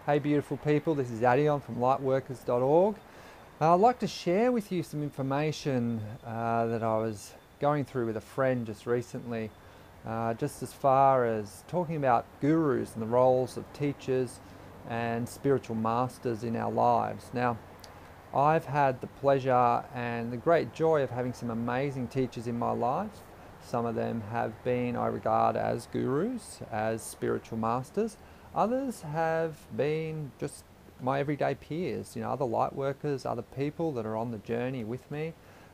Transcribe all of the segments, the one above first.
Hey beautiful people, this is Adion from lightworkers.org. I'd like to share with you some information that I was going through with a friend just recently, just as far as talking about gurus and the roles of teachers and spiritual masters in our lives. Now, I've had the pleasure and the great joy of having some amazing teachers in my life. Some of them have been, I regard, as gurus, as spiritual masters. Others have been just my everyday peers, other light workers, other people that are on the journey with me,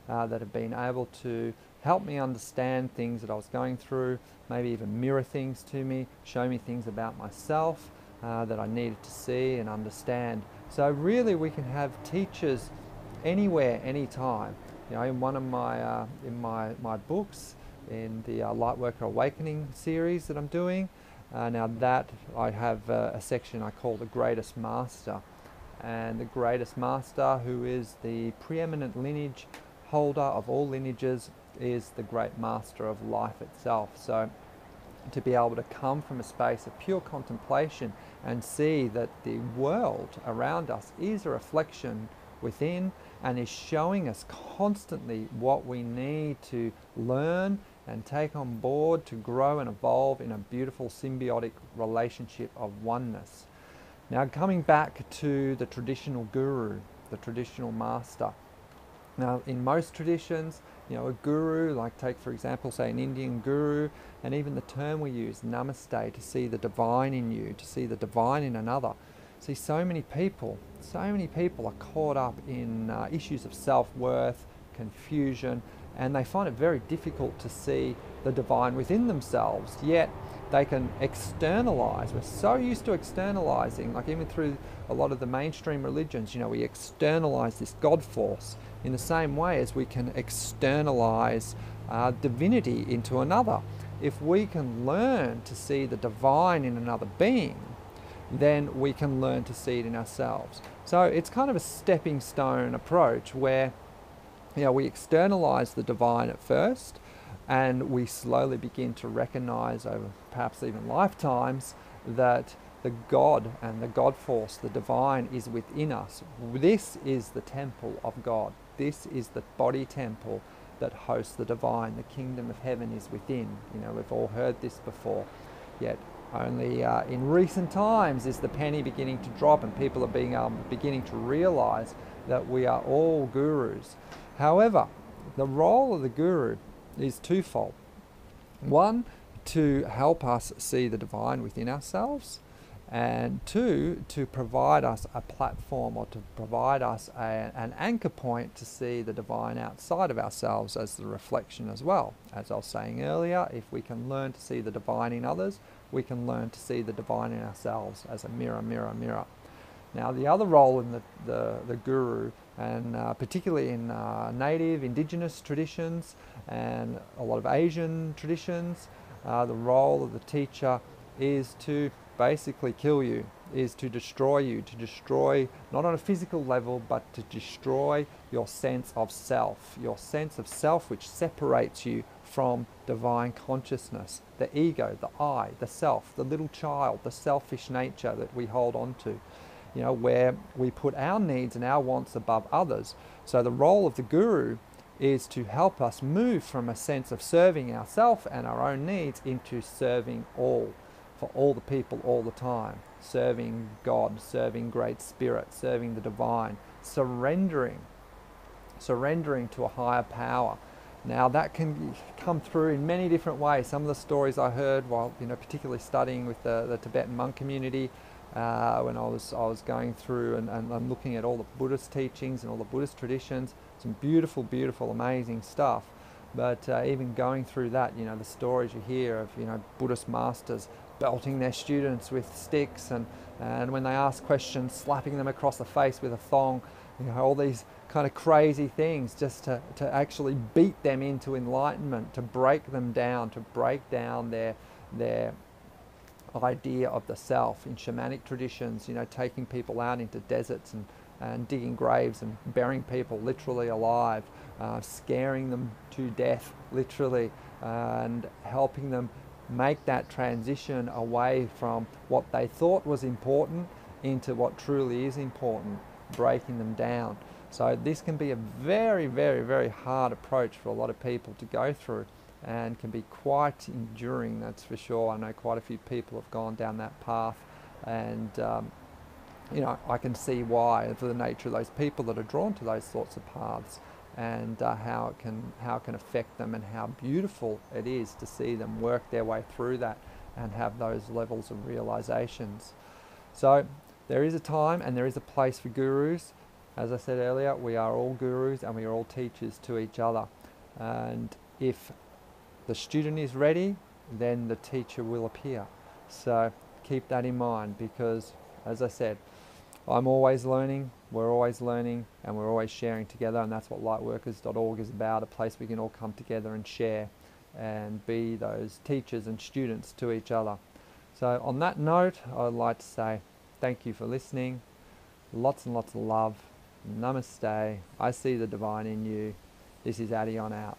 that have been able to help me understand things that I was going through, maybe even mirror things to me, show me things about myself that I needed to see and understand. So really we can have teachers anywhere, anytime. In one of my my books, in the Lightworker Awakening series that I'm doing, now that I have a section I call the Greatest Master, and the Greatest Master, who is the preeminent lineage holder of all lineages, is the Great Master of life itself. So to be able to come from a space of pure contemplation and see that the world around us is a reflection within and is showing us constantly what we need to learn and take on board to grow and evolve in a beautiful symbiotic relationship of oneness. Now, coming back to the traditional guru, the traditional master. Now, in most traditions, a guru, like take for example, say an Indian guru, and even the term we use, namaste, to see the divine in you, to see the divine in another. See, so many people are caught up in issues of self-worth, confusion, and they find it very difficult to see the divine within themselves, yet they can externalize. We're so used to externalizing, like even through a lot of the mainstream religions, we externalize this God force in the same way as we can externalize divinity into another. If we can learn to see the divine in another being, then we can learn to see it in ourselves. So it's kind of a stepping stone approach where we externalize the divine at first, and we slowly begin to recognize over perhaps even lifetimes that the God and the God force, the divine, is within us. This is the temple of God. This is the body temple that hosts the divine. The kingdom of heaven is within. We've all heard this before, yet only in recent times is the penny beginning to drop, and people are beginning to realize that we are all gurus. However, the role of the guru is twofold. One, to help us see the divine within ourselves, and two, to provide us a platform, or to provide us an anchor point to see the divine outside of ourselves as the reflection as well. As I was saying earlier, if we can learn to see the divine in others, we can learn to see the divine in ourselves as a mirror, mirror, mirror. Now, the other role in the guru, and particularly in native, indigenous traditions and a lot of Asian traditions, the role of the teacher is to basically kill you, is to destroy not on a physical level, but to destroy your sense of self, which separates you from divine consciousness, the ego, the I, the self, the little child, the selfish nature that we hold on to. Where we put our needs and our wants above others. So the role of the guru is to help us move from a sense of serving ourselves and our own needs into serving all, for all the people all the time. Serving God, serving Great Spirit, serving the divine, surrendering to a higher power. Now that can come through in many different ways. Some of the stories I heard while particularly studying with the Tibetan monk community, when I was going through and looking at all the Buddhist teachings and all the Buddhist traditions, some beautiful, beautiful, amazing stuff. But even going through that, the stories you hear of Buddhist masters belting their students with sticks, and when they ask questions, slapping them across the face with a thong, all these kind of crazy things, just to actually beat them into enlightenment, to break them down, to break down their idea of the self. In shamanic traditions, taking people out into deserts and digging graves and burying people literally alive, scaring them to death literally, and helping them make that transition away from what they thought was important into what truly is important, breaking them down. So this can be a very, very, very hard approach for a lot of people to go through, and can be quite enduring, that's for sure. I know quite a few people have gone down that path, and you know, I can see why, for the nature of those people that are drawn to those sorts of paths, and how it can affect them, and how beautiful it is to see them work their way through that and have those levels of realizations. So there is a time and there is a place for gurus. As I said earlier, we are all gurus and we are all teachers to each other. And if the student is ready, then the teacher will appear. So keep that in mind, because, as I said, I'm always learning, we're always learning, and we're always sharing together, and that's what lightworkers.org is about, a place we can all come together and share and be those teachers and students to each other. So on that note, I would like to say thank you for listening, lots and lots of love, namaste, I see the divine in you. This is Adion out.